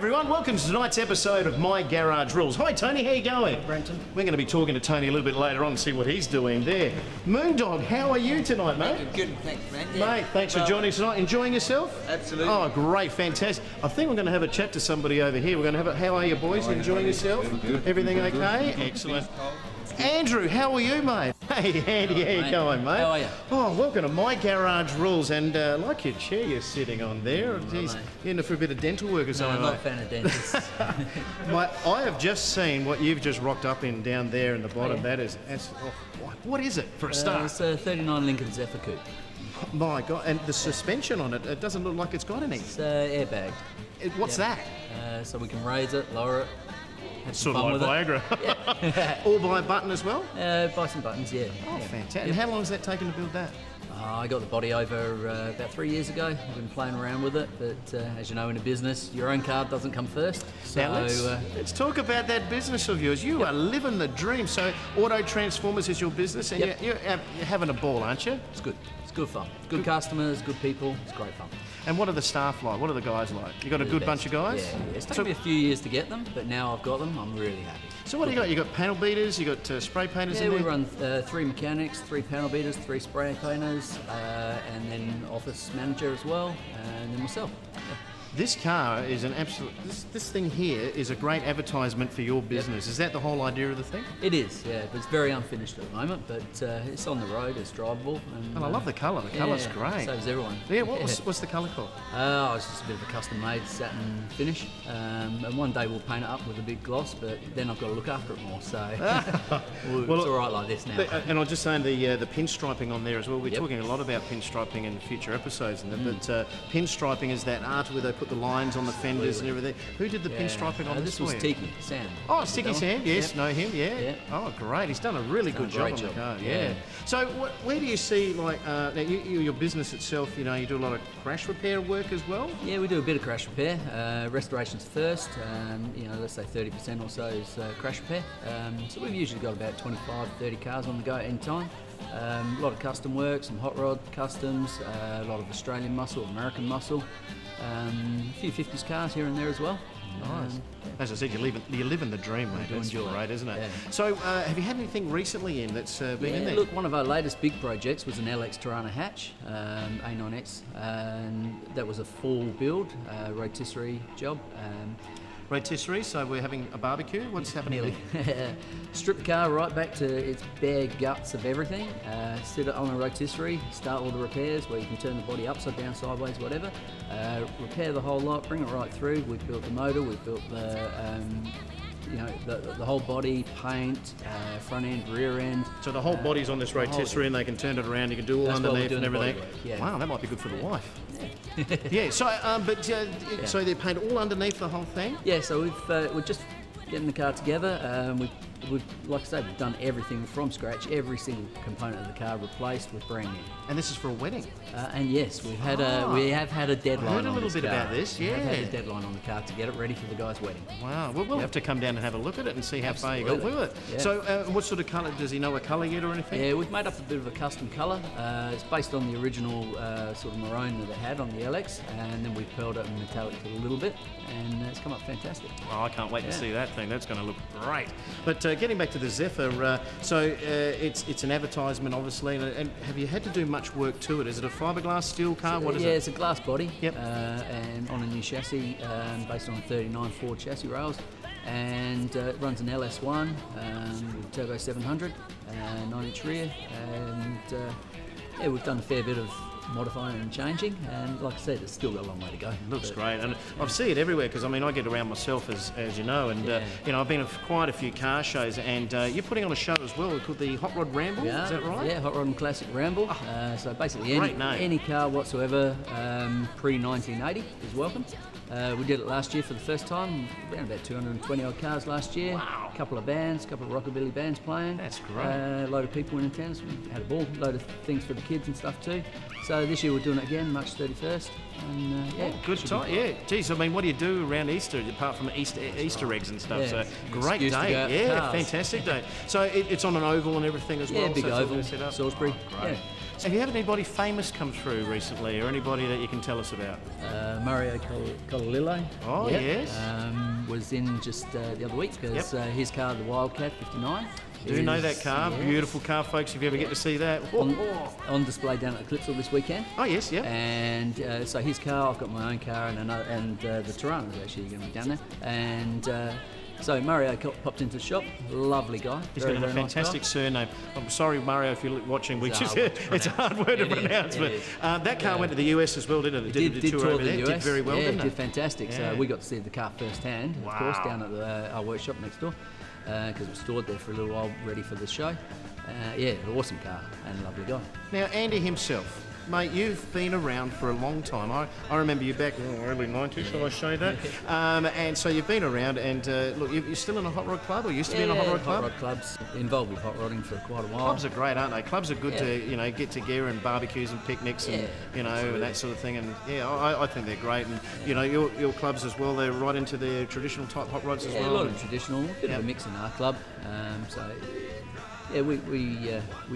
everyone, welcome to tonight's episode of My Garage Rules. Hi Tony, how you going? Brenton. We're going to be talking to Tony a little bit later on and see what he's doing there. Moondog, how are you tonight, mate? Good, thanks, man. Yeah. Mate, thanks for joining us tonight. Enjoying yourself? Absolutely. Oh, great, fantastic. I think we're going to have a chat to somebody over here. We're going to have a, how are you boys? Enjoying yourself? Everything okay? Excellent. Andrew, how are you, mate? Hey, Andy, how you going, mate? How are you? Oh, welcome to My Garage Rules, and like your chair you're sitting on there. Geez, mate. you're in for a bit of dental work or No, something, I'm not a mate. fan of dentists. Mate, I have just seen what you've just rocked up in down there in the bottom. yeah. That is, what is it for a start? It's a 39 Lincoln Zephyr Coupe. My God, and the suspension on it, it doesn't look like it's got any. It's airbagged. What's Yep. that? So we can raise it, lower it. Have some Sort of fun like with Viagra. All by a button as well? it. Buy some buttons, yeah. Oh, yeah. fantastic. And how long has that taken to build that? I got the body over about 3 years ago. I've been playing around with it, but as you know, in a business, your own card doesn't come first. So Now let's talk about that business of yours. You are living the dream. So Auto Transformers is your business, and Yep. you're having a ball, aren't you? it's good. It's good fun. Good customers, good people. It's great fun. And what are the staff like? What are the guys like? You got a They're good the bunch best. of guys? Yeah, yeah. It's taken So, me a few years to get them, but now I've got them. I'm really happy. so what do you got? You got panel beaters, you got spray painters Yeah, in we there? run 3 mechanics, 3 panel beaters, 3 spray painters, and then office manager as well, and then myself. Yeah. This car is an absolute. This thing here is a great advertisement for your business. Is that the whole idea of the thing? It is, yeah, but it's very unfinished at the moment, but it's on the road, it's drivable. And, And I love the colour. The colour's great. Saves everyone. Yeah, what's the colour called? It's just a bit of a custom-made satin finish, and one day we'll paint it up with a big gloss, but then I've got to look after it more, so Well, it's all right like this now. And I was just saying the pinstriping on there as well. We're Yep. talking a lot about pinstriping in future episodes, and but pinstriping is that art where they put the lines on the fenders and everything. Who did the pinstriping on this this was for you? Tiki, Sam. Oh, Sticky Sam, yes, Yep. know him, yeah. Yeah. Oh, great, he's done a really Done good a job great on the job, car, yeah. So where do you see, like, now your business itself, you know, you do a lot of crash repair work as well? Yeah, we do a bit of crash repair. Restorations first, you know, let's say 30% or so is crash repair. So we've usually got about 25, 30 cars on the go at any time. A lot of custom work, some hot rod customs, a lot of Australian muscle, American muscle, a few 50s cars here and there as well. Nice. As I said, you're living the dream, mate. do That's enjoy it. great, isn't it? Yeah. So, have you had anything recently in that's been in Yeah, there? look, one of our latest big projects was an LX Tirana hatch, A9X, and that was a full build, rotisserie job. Rotisserie, so we're having a barbecue. What's happening? Nearly. Strip the car right back to its bare guts of everything, sit it on a rotisserie, start all the repairs where you can turn the body upside down, sideways, whatever, repair the whole lot, bring it right through. We've built the motor, we've built the the whole body, paint, front end, rear end. So the whole body's on this rotisserie, and they can turn it around. You can do all That's why we're underneath and doing the everything. bodywork, yeah. Wow, that might be good for the wife. Yeah. So, so they paint all underneath the whole thing. Yeah, so we're just getting the car together. We've, like I say, we've done everything from scratch. Every single component of the car replaced with brand new. And this is for a wedding. And yes, we have had a deadline. I heard a on little this bit car. about this, We have had yeah. a deadline on the car to get it ready for the guy's wedding. Wow. Well, we'll have to come down and have a look at it and see how far you got Absolutely. with it. Yeah. So, what sort of colour? Does he know a colour yet or anything? Yeah, we've made up a bit of a custom colour. It's based on the original sort of maroon that it had on the LX, and then we've pearled it in metallic a little bit, and it's come up fantastic. Oh, I can't wait to Yeah. see that thing. That's going to look great. But getting back to the Zephyr, it's an advertisement, obviously. And have you had to do much work to it? Is it a fiberglass steel car? What is Yeah, it? it's a glass body, Yep. and on a new chassis based on a 39 Ford chassis rails, and it runs an LS1 with turbo 700, 9-inch rear, and yeah, we've done a fair bit of modifying and changing, and like I said, it's still got a long way to go. Looks But, great, and I see it everywhere because I mean I get around myself as you know, and Yeah. you know I've been to quite a few car shows, and you're putting on a show as well called the Hot Rod Ramble. Yeah, Is that right? Yeah, Hot Rod and Classic Ramble. So basically great name. any car whatsoever pre-1980 is welcome. We did it last year for the first time. We had about 220 odd cars last year. Wow. A couple of bands, a couple of rockabilly bands playing. That's great. A load of people in attendance. We had a ball, load of things for the kids and stuff too. So this year we're doing it again, March 31st. And yeah, Good should be time, yeah. Geez, I mean, what do you do around Easter apart from Easter eggs and stuff? Yeah. So great Excuse to day, go out for yeah, cars. fantastic day. So it's on an oval and everything as Yeah, well. big so it's all oval, set up. Salisbury. Oh, great. Yeah. Have you had anybody famous come through recently, or anybody that you can tell us about? Mario Colillo. Oh, yes. Was in just the other week because his car, the Wildcat 59. Do know that car, beautiful car, folks. If you ever get to see that, on display down at Eclipse this weekend. Oh yes, yeah. And so his car, I've got my own car, and the Tirana's actually going to be down there. And so Mario popped into the shop, lovely guy. He's got a fantastic surname. I'm sorry, Mario, if you're watching. It's a hard word to pronounce, but that car went to the US as well, didn't it? It did tour over the US. Did very well, didn't it? Did fantastic. Yeah. So we got to see the car firsthand, of course, down at our workshop next door. Because it was stored there for a little while, ready for the show. Awesome car and lovely guy. Now, Andy himself, mate, you've been around for a long time. I remember you back in the early 90s, shall I show you that? And so you've been around, and look, you're still in a hot rod club, or used to be in a hot rod club? Hot rod clubs, involved with hot rodding for quite a while. Clubs are great, aren't they? Clubs are good to, get together and barbecues and picnics and, and that sort of thing. And, I think they're great. And, your clubs as well, they're right into the traditional type hot rods as well. A lot of traditional, a bit of a mix in our club. We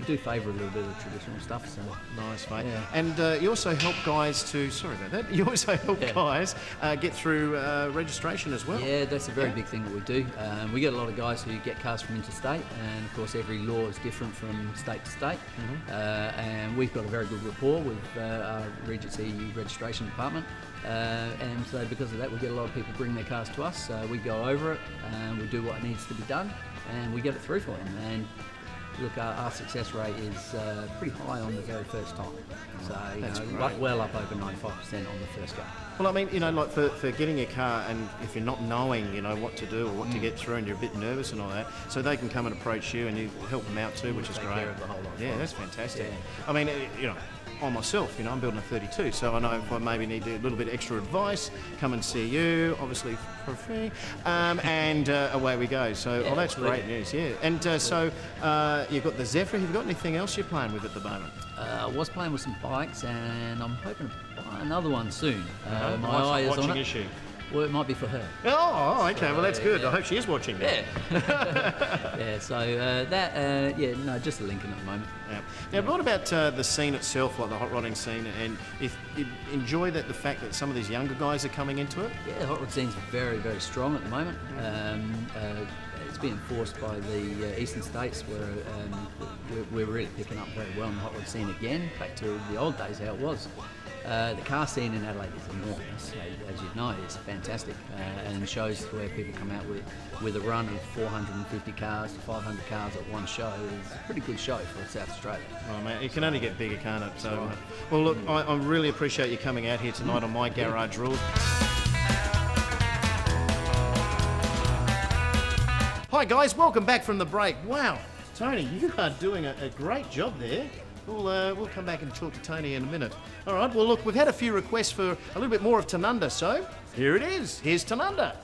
do favour a little bit of the traditional stuff. So nice, mate. Yeah. And you also help guys sorry about that. You also help guys get through registration as well. Yeah, that's a very big thing that we do. We get a lot of guys who get cars from interstate, and of course every law is different from state to state. And we've got a very good rapport with our Regency registration department. And so because of that, we get a lot of people bring their cars to us. We go over it, and we do what needs to be done, and we get it through for them. And look, our success rate is pretty high on the very first time. So, well up over 95% on the first go. Well, I mean, like for getting a car, and if you're not knowing, what to do or what to get through, and you're a bit nervous and all that, so they can come and approach you and you help them out too, which is great. Care of the whole lot. Yeah, that's fantastic. Yeah. I mean, on myself, I'm building a 32, so I know if I maybe need a little bit extra advice, come and see you, obviously for free, and away we go. So, that's great news, yeah. And so you've got the Zephyr. Have you got anything else you're playing with at the moment? I was playing with some bikes, and I'm hoping to buy another one soon. My eye is on it. Issue. Well, it might be for her. Oh, okay. Well, that's good. I hope she is watching now. Yeah. So just a Lincoln at the moment. Yeah. Now, what about the scene itself, like the hot rodding scene, and if you enjoy the fact that some of these younger guys are coming into it? Yeah, the hot rod scene's very, very strong at the moment. It's being enforced by the eastern states, where we're really picking up very well in the hot rod scene again, back to the old days how it was. The car scene in Adelaide is enormous, as you know. It's fantastic, and shows where people come out with a run of 450 cars to 500 cars at one show is a pretty good show for South Australia. Oh man, it can only get bigger, can't it? So, well, look, I really appreciate you coming out here tonight on My Garage Rules. Hi guys, welcome back from the break. Wow, Tony, you are doing a great job there. We'll come back and talk to Tony in a minute. All right, well, look, we've had a few requests for a little bit more of Tanunda, so here it is. Here's Tanunda.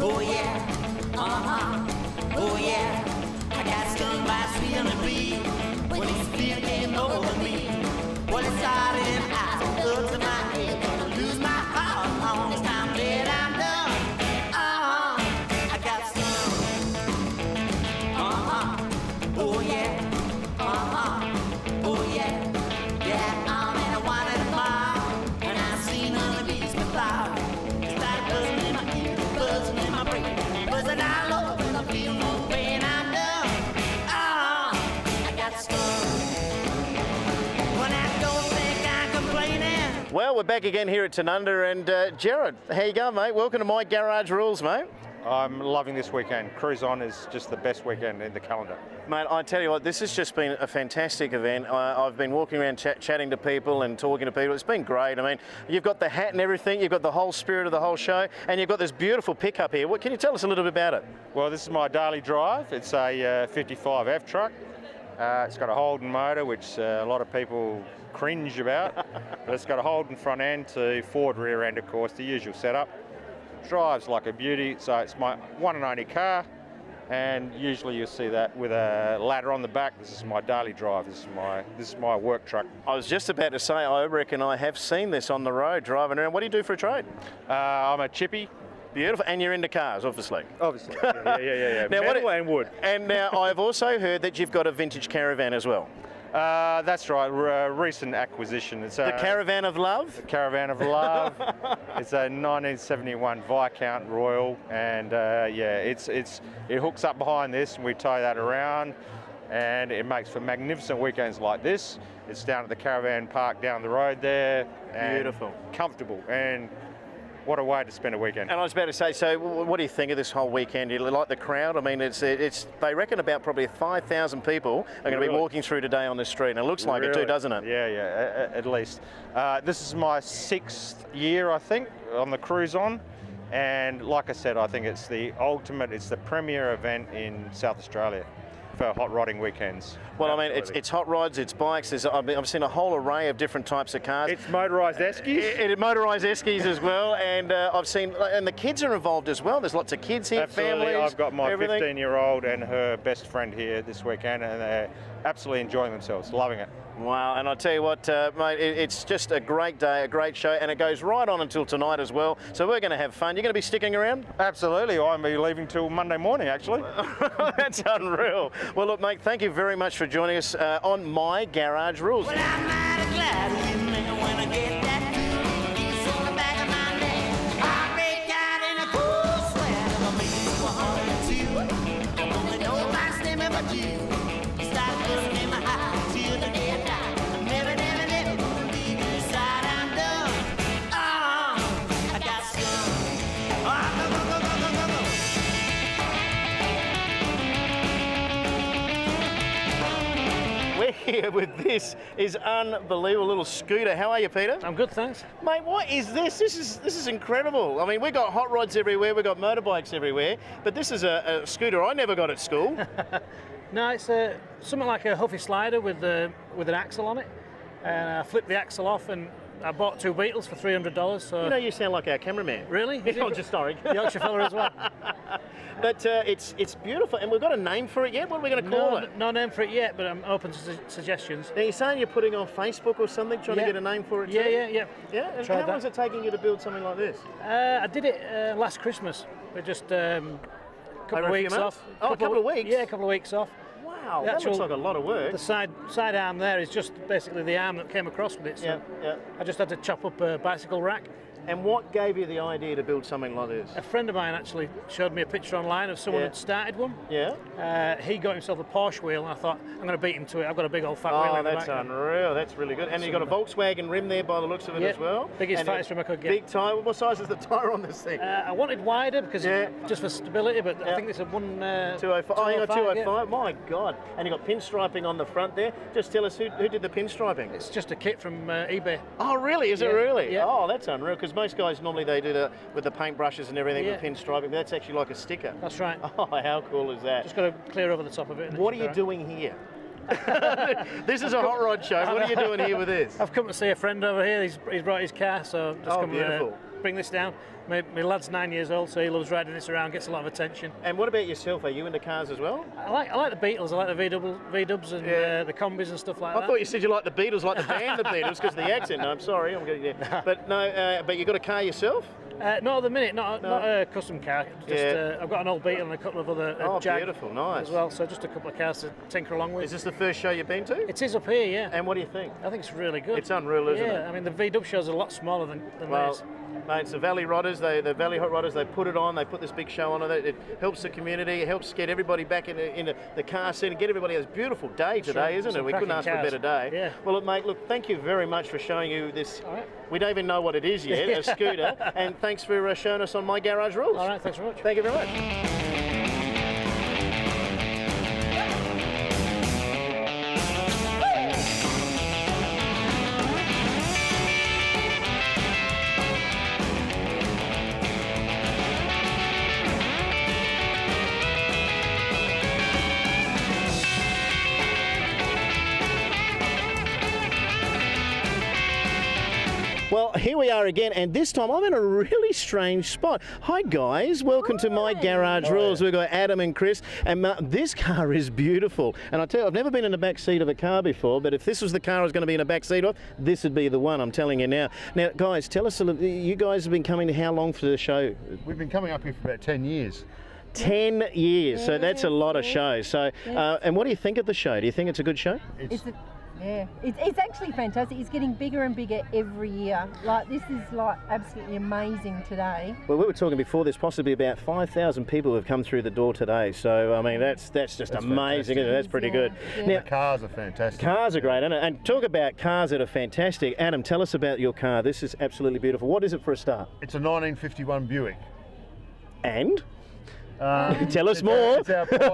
Oh yeah, oh yeah, I got stung by a sweet on the bee when this fear came over me. Well, it started in eyes, up to my head, gonna lose my heart on this time that I'm done. I got stung. Oh yeah, oh yeah, yeah, I'm in a one at a mile, and I seen on the beach with flower. It started buzzing in my ear, buzzing in my brain, buzzing all over, and I feel no pain. I'm done. I got stung. When I don't think I'm complaining. Well, we're back again here at Tanunda, and Jared, how you going, mate? Welcome to My Garage Rules, mate. I'm loving this weekend. Cruise On is just the best weekend in the calendar. Mate, I tell you what, this has just been a fantastic event. I've been walking around chatting to people and talking to people. It's been great. I mean, you've got the hat and everything, you've got the whole spirit of the whole show, and you've got this beautiful pickup here. What, can you tell us a little bit about it? Well, this is my daily drive. It's a 55F truck. It's got a Holden motor, which a lot of people cringe about, but it's got a Holden front end to Ford rear end, of course, the usual setup. Drives like a beauty, so it's my one and only car, and usually you'll see that with a ladder on the back. This is my daily drive. This is my work truck. I was just about to say, I reckon I have seen this on the road driving around. What do you do for a trade? I'm a chippy, Beautiful. And you're into cars, obviously. Obviously. Yeah. Now, Metal and wood. And now I've also heard that you've got a vintage caravan as well. That's right. Recent acquisition. It's The Caravan of Love? Caravan of Love. It's a 1971 Viscount Royal, and it hooks up behind this, and we tie that around, and it makes for magnificent weekends like this. It's down at the caravan park down the road there. And beautiful. Comfortable, and what a way to spend a weekend. And I was about to say, so what do you think of this whole weekend? You like the crowd? I mean, it's they reckon about probably 5,000 people are going to be walking through today on this street, and it looks like it too, doesn't it? Yeah, at least. This is my 6th year, I think, on the cruise on, and like I said, I think it's the premier event in South Australia for hot rodding weekends. Well, I mean, it's hot rods, it's bikes. I've seen a whole array of different types of cars. It's motorised eskies. It motorised eskies as well, and I've seen, and the kids are involved as well. There's lots of kids here, Absolutely. families. I've got my everything. 15-year-old and her best friend here this weekend, and they're absolutely enjoying themselves, loving it. Wow, and I tell you what, mate, it's just a great day, a great show, and it goes right on until tonight as well. So we're going to have fun. You're going to be sticking around? Absolutely. I'm be leaving till Monday morning, actually. That's unreal. Well, look, mate, thank you very much for joining us on My Garage Rules. Well, I'm mighty glad you know when I get that cool kiss on the back of my neck. I break out in a cool sweat and I'll make it to 102. Don't only know my stomach but you. Start looking in my eyes till the day I die. Never gonna leave you side I'm done. I got some. Go. We're here with this is unbelievable little scooter. How are you, Peter? I'm good, thanks. Mate, what is this? This is incredible. I mean, we've got hot rods everywhere, we've got motorbikes everywhere, but this is a scooter I never got at school. No, it's something like a Huffy slider with an axle on it, and I flipped the axle off, and I bought 2 Beetles for $300. So You know, you sound like our cameraman. really, I'm just sorry. Yorkshire fella as well. But it's beautiful, and we've got a name for it yet? What are we going to call it? No name for it yet, but I'm open to suggestions. Now, you're saying you're putting on Facebook or something, trying to Yeah. get a name for it too? Yeah. Yeah? And Tried how long is that. it taking you to build something like this? I did it last Christmas. We just couple Over of a few weeks months? off. Oh, a couple of weeks? Yeah, a couple of weeks off. Wow, The that looks actual- like a lot of work. The side arm there is just basically the arm that came across with it. So Yeah. I just had to chop up a bicycle rack. And what gave you the idea to build something like this? A friend of mine actually showed me a picture online of someone Yeah. who'd started one. Yeah? He got himself a Porsche wheel, and I thought, I'm going to beat him to it. I've got a big old fat wheel Oh, in the that's back. unreal. That's really good. And you've got a Volkswagen rim there by the looks of it Yeah, as well. biggest, And fattest rim I could get. Big tyre. What size is the tyre on this thing? I wanted wider because Yeah. just for stability, but Yeah. I think it's a 205. Oh, you got 205. yeah. My God. And you got pinstriping on the front there. Just tell us who did the pinstriping. It's just a kit from eBay. Oh, really? Is it Yeah, really? yeah. Oh, that's unreal. Because most guys normally they do the with the paintbrushes and everything Yeah. with pinstriping. But that's actually like a sticker. That's right. Oh, how cool is that? Just got to clear over the top of it. and What are it's you all right. doing here? This is a hot rod show. What are you doing here with this? I've come to see a friend over here. He's brought his car, so just Oh, come beautiful. bring this down. My lad's 9 years old, so he loves riding this around. Gets a lot of attention. And what about yourself? Are you into cars as well? I like the Beatles. I like the V-dubs and Yeah. the combis and stuff like I that. thought you said you liked the Beatles, like the band, the Beatles, because of the accent. No, I'm sorry, I'm getting there. But no, but you got a car yourself? Not at the minute, not a custom car. Just Yeah. I've got an old Beetle and a couple of other Oh, Jag beautiful, nice. as well. So just a couple of cars to tinker along with. Is this the first show you've been to? It is up here, yeah. And what do you think? I think it's really good. It's unreal, isn't yeah, it? I mean the V-dub shows are a lot smaller than Well, theirs. mate, it's the Valley Rodders, the Valley Hot Rodders, they put it on, they put this big show on it. It helps the community, it helps get everybody back in the car scene and get everybody a beautiful day today, isn't it? Some We couldn't cracking ask for a better cars. day. Yeah. Well, look, mate, look, thank you very much for showing you this. All right. We don't even know what it is yet, a scooter. And thanks for showing us on My Garage Rules. All right, thanks very much. Thank you very much. Well, here we are again, and this time I'm in a really strange spot. Hi guys, welcome to My Garage Rules. We've got Adam and Chris, and this car is beautiful. And I tell you, I've never been in the back seat of a car before, but if this was the car I was going to be in the back seat of, this would be the one, I'm telling you now. Now, guys, tell us, you guys have been coming to how long for the show? We've been coming up here for about 10 years. 10 years, so that's a lot of shows. So, and what do you think of the show? Do you think it's a good show? It's actually fantastic. It's getting bigger and bigger every year. Like, this is like absolutely amazing today. Well, we were talking before, there's possibly about 5,000 people who have come through the door today. So, I mean, that's just amazing, isn't it? That's pretty good. Yeah. Now, The cars are fantastic. cars are great, isn't it? And talk about cars that are fantastic. Adam, tell us about your car. This is absolutely beautiful. What is it for a start? It's a 1951 Buick. And? Tell us more. It's our pride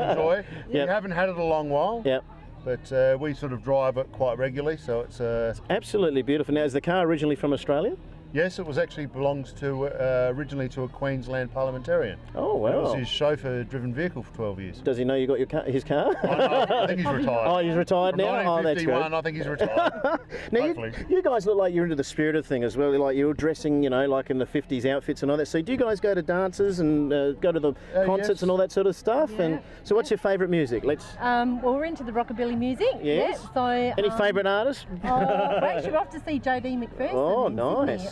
and joy. Yep. We haven't had it a long while, Yep. but we sort of drive it quite regularly, so it's Absolutely beautiful. Now, is the car originally from Australia? yes, it was actually belongs to originally to a Queensland parliamentarian. Oh, It wow. was his chauffeur-driven vehicle for 12 years. Does he know you got his car? I think he's retired. Oh, he's retired From now? Oh, that's good. 1951, I think he's retired. Now, Hopefully. you guys look like you're into the spirit of thing as well. Like you're dressing, you know, like in the 50s outfits and all that. So do you guys go to dances and go to the concerts yes. and all that sort of stuff? And so what's your favourite music? Let's. Well, we're into the rockabilly music. Yes. Yeah, so Any favourite artists? we're actually off to see Jodie McPherson. Oh, in nice. Sydney,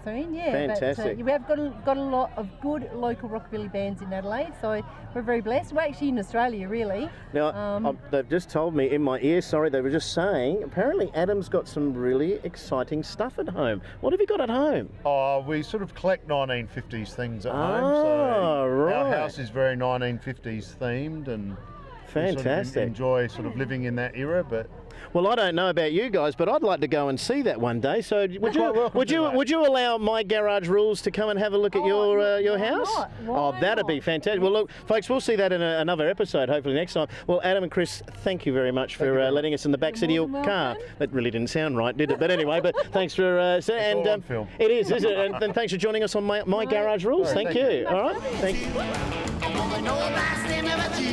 soon. Yeah. Fantastic. But, we have got a lot of good local rockabilly bands in Adelaide, so we're very blessed. We're actually in Australia, really. Now, they've just told me in my ear, sorry, they were just saying, apparently Adam's got some really exciting stuff at home. What have you got at home? Oh, we sort of collect 1950s things at home, Ah, so right. our house is very 1950s themed, and we sort of Fantastic. enjoy sort of living in that era. But Well, I don't know about you guys, but I'd like to go and see that one day. So would quite welcome to that. you allow My Garage Rules to come and have a look at your why house? not? Oh, Why that'd be not? fantastic. Well, look, folks, we'll see that in another episode, hopefully next time. Well, Adam and Chris, thank you very much for letting us in the back seat of your more than car. welcome. That really didn't sound right, did it? But anyway, but thanks for and all on film. it is, isn't it? And thanks for joining us on My Garage Rules. All right, Thank thank you. you. All right, thank you. I wanna know about them about you.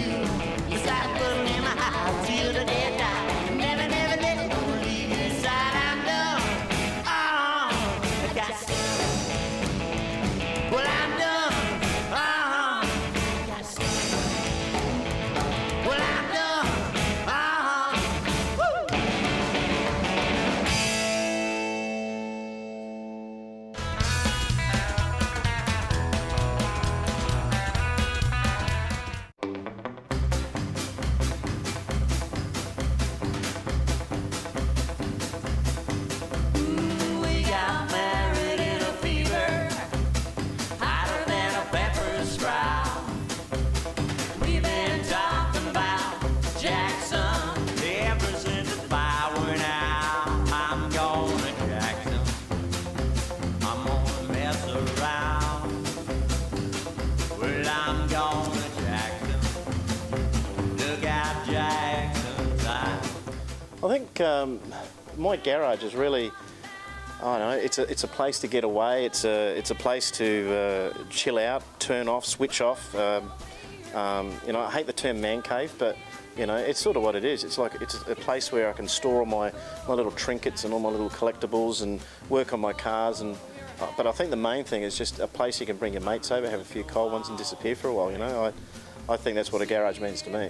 You start putting in my house till the day die. Never, never let go, leave your side. I'm done. I got well, I'm done. I got well, I'm done. Woo. We got married in a fever, hotter than a pepper sprout. We've been talking about Jackson ever since the fire went out. I'm going to Jackson. I'm gonna mess around. Well, I'm going to Jackson. Look out, Jackson's eye. I think My Garage is really, I don't know, it's a place to get away. It's a place to chill out, turn off, switch off. You know, I hate the term man cave, but you know, it's sort of what it is. It's a place where I can store all my little trinkets and all my little collectibles and work on my cars. And but I think the main thing is just a place you can bring your mates over, have a few cold ones, and disappear for a while. You know, I think that's what a garage means to me.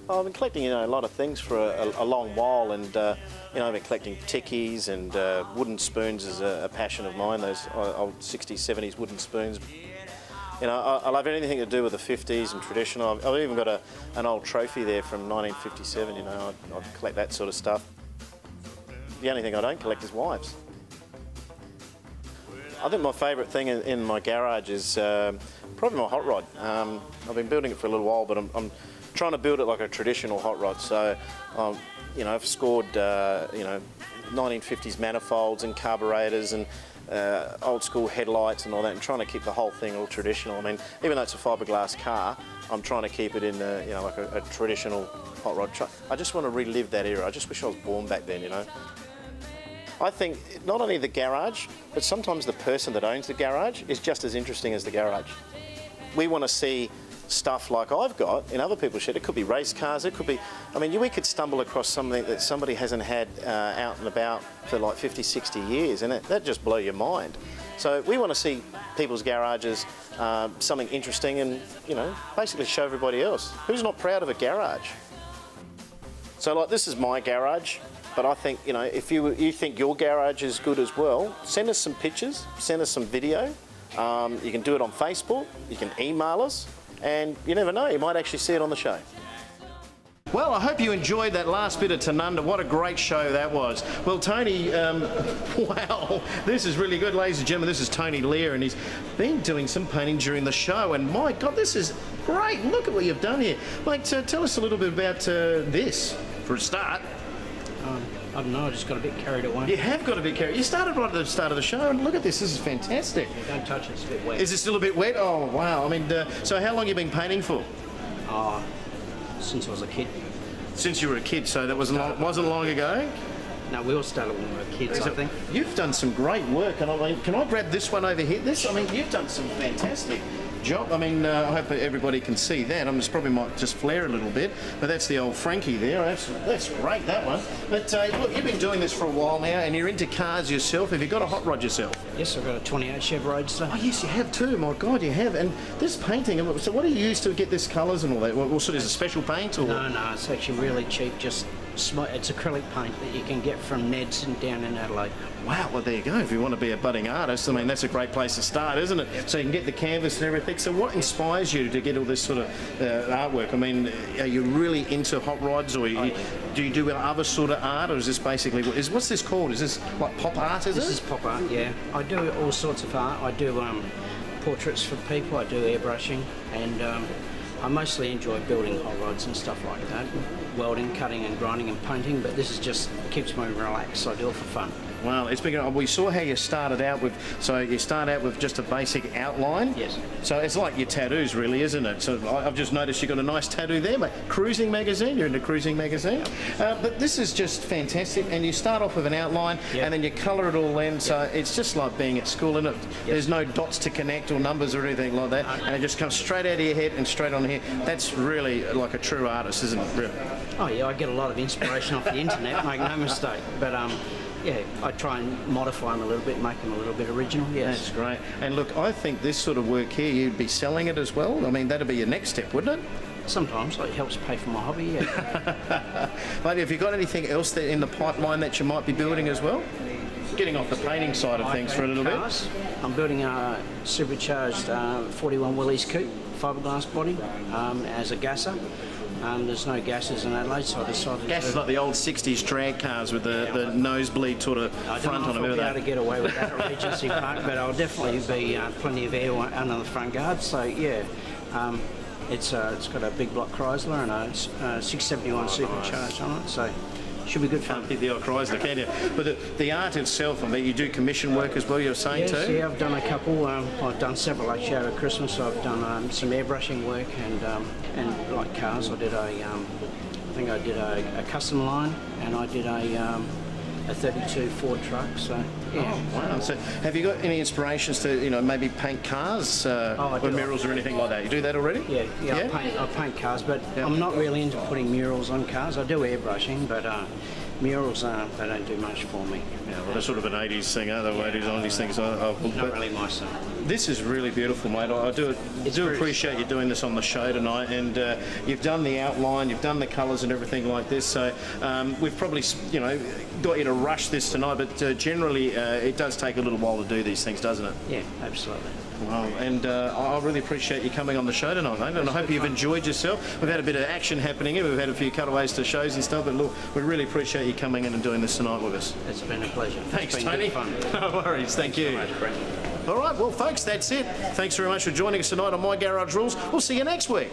I've been collecting, you know, a lot of things for a long while, and you know, I've been collecting tickies and wooden spoons is a passion of mine. Those old 60s, 70s wooden spoons. You know, I love anything to do with the 50s and traditional. I've even got an old trophy there from 1957. You know, I collect that sort of stuff. The only thing I don't collect is wives. I think my favourite thing in my garage is probably my hot rod. I've been building it for a little while, but I'm trying to build it like a traditional hot rod. So, you know, I've scored, you know, 1950s manifolds and carburetors and old school headlights and all that, and trying to keep the whole thing all traditional. I mean, even though it's a fiberglass car, I'm trying to keep it in, you know, like a traditional hot rod truck. I just want to relive that era. I just wish I was born back then, you know. I think not only the garage, but sometimes the person that owns the garage is just as interesting as the garage. We want to see stuff like I've got in other people's shed. It could be race cars, it could be, I mean, we could stumble across something that somebody hasn't had out and about for like 50, 60 years, and that just blow your mind. So we want to see people's garages, something interesting, and, you know, basically show everybody else. Who's not proud of a garage? So like, this is my garage, but I think, you know, if you think your garage is good as well, send us some pictures, send us some video. You can do it on Facebook, you can email us, and you never know, you might actually see it on the show. Well, I hope you enjoyed that last bit of Tanunda. What a great show that was. Well, Tony, wow, this is really good, ladies and gentlemen. This is Tony Lear, and he's been doing some painting during the show, and my God, this is great. Look at what you've done here. Mate, tell us a little bit about this, for a start. I don't know, I just got a bit carried away. You have got a bit carried. You started right at the start of the show, and look at this. This is fantastic. Yeah, don't touch it, it's a bit wet. Is it still a bit wet? Oh, wow. I mean, so how long have you been painting for? Since I was a kid. Since you were a kid, so that wasn't long ago? No, we all started when we were kids, I think. You've done some great work, and I mean, can I grab this one over here? I mean, you've done some fantastic job. I mean, I hope everybody can see that. This probably might just flare a little bit, but that's the old Frankie there. That's great, that one. But look, you've been doing this for a while now, and you're into cars yourself. Have you got a hot rod yourself? Yes, I've got a 28 Chev Roadster. Oh, yes, you have too. My God, you have. And this painting, so what do you use to get this colours and all that? What sort of, is it special paint? Or? No, it's actually really cheap. Just it's acrylic paint that you can get from Ned's and down in Adelaide. Wow, well, there you go. If you want to be a budding artist, I mean, that's a great place to start, isn't it? Yep. So you can get the canvas and everything. So what inspires you to get all this sort of artwork? I mean, are you really into hot rods, or do you do other sort of art, or is this basically, what's this called? Is this like pop art, This is pop art, yeah. I do all sorts of art. I do portraits for people, I do airbrushing, and I mostly enjoy building hot rods and stuff like that. Welding, cutting and grinding and painting, but this is just keeps me relaxed, so I do it for fun. Well, it's been, we saw how you started out with, so you start out with just a basic outline. Yes. So it's like your tattoos, really, isn't it? So I've just noticed you've got a nice tattoo there, mate. Cruising magazine, you're into Cruising magazine. But this is just fantastic, and you start off with an outline, and then you colour it all in, so it's just like being at school, isn't it? There's no dots to connect or numbers or anything like that, and it just comes straight out of your head and straight on here. That's really like a true artist, isn't it? Really? Oh yeah, I get a lot of inspiration off the internet, make no mistake, but yeah, I try and modify them a little bit, make them a little bit original, yes. That's great. And look, I think this sort of work here, you'd be selling it as well. I mean, that'd be your next step, wouldn't it? Sometimes it helps pay for my hobby, yeah. Mate, have you got anything else that in the pipeline that you might be building as well? Getting off the painting side of things for a little bit. I'm building a supercharged 41 Willys coupe, fiberglass body, as a gasser. There's no gases in Adelaide, so I decided gas is like the old 60s drag cars with the nosebleed sort of front on them. I don't know if I'll be able to get away with that at Regency Park, but I'll definitely be plenty of air under the front guard, so yeah. It's got a big block Chrysler and a 671 supercharged on it, so should be good fun. Can't beat the old Chrysler, can you? But the art itself, I mean, you do commission work as well, you're saying too? Yeah, I've done a couple. I've done several actually over Christmas. I've done some airbrushing work and like cars. I think I did a custom line, and I did a 32 Ford truck, so yeah. Oh, wow. So have you got any inspirations to, you know, maybe paint cars or murals or anything like that? You do that already? Yeah. I paint cars, but I'm not really into putting murals on cars. I do airbrushing, but murals, they don't do much for me. Yeah, well, they're sort of an 80s thing, are they? 80s on these things. Not really my style. This is really beautiful, mate. I do appreciate you doing this on the show tonight, and you've done the outline, you've done the colours and everything like this. So we've probably, you know, got you to rush this tonight, but generally it does take a little while to do these things, doesn't it? Yeah, absolutely. Wow, and I really appreciate you coming on the show tonight, mate, and I hope you've enjoyed yourself. We've had a bit of action happening here. We've had a few cutaways to shows and stuff, but look, we really appreciate you coming in and doing this tonight with us. It's been a pleasure. Thanks, it's been Tony. Good fun. No worries, thank you. So much, Brent. All right, well, folks, that's it. Thanks very much for joining us tonight on My Garage Rules. We'll see you next week.